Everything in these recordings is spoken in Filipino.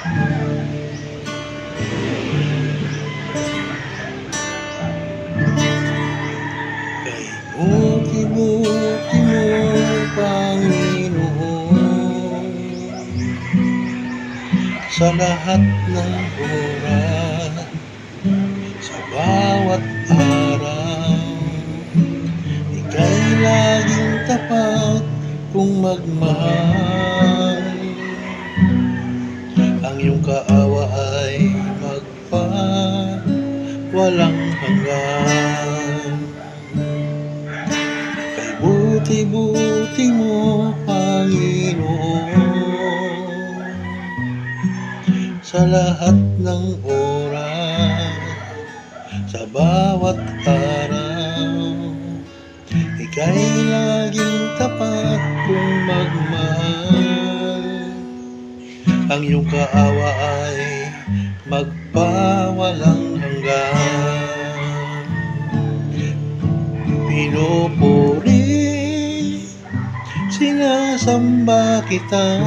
Kay buti-buti mo, Panginoon, sa lahat ng oras, sa bawat araw. Ika'y laging tapat kung magmahal. Ang iyong kaawa ay walang hanggan. Kay buti-buti mo, Panginoon, sa lahat ng oras, sa bawat araw. Ika'y laging tapat kung magmahal. Ang iyong kaawa ay magpawalang hanggan. Pinupuri, sinasamba kita,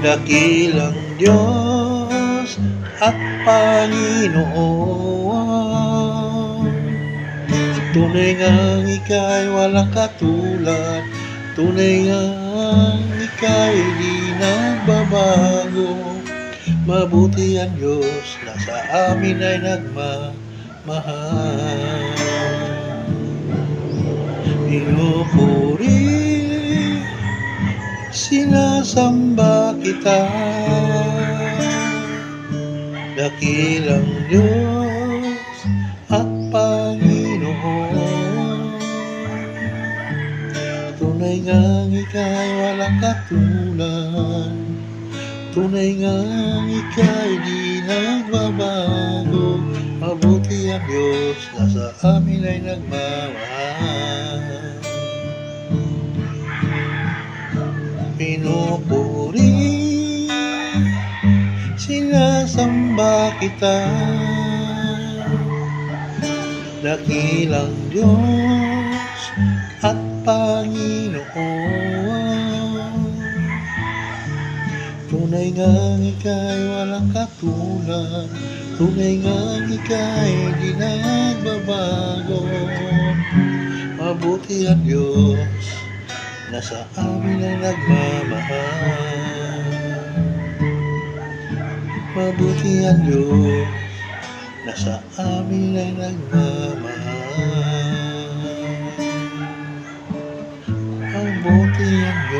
dakilang Diyos at Panginoon. Tunay ngang ika'y walang katulad, tunay ngang ika'y di nagbabago. Mabuti ang Diyos na sa amin ay nagmamahal. Pinupuri, sinasamba kita, dakilang Diyos at Panginoon. Tunay ngang ika'y walang katulad, tunay ngang ika'y di nagbabago. Mabuti ang Diyos na sa amin ay nagmamahal. Pinupuri, sinasamba kita, dakilang Diyos at Panginoon. Tunay ngang ika'y walang katulad, tunay ngang ika'y di nagbabago. Mabuti ang Diyos na sa amin ay nagmamahal. Mabuti ang Diyos na sa amin ay nagmamahal. Mabuti ang Diyos.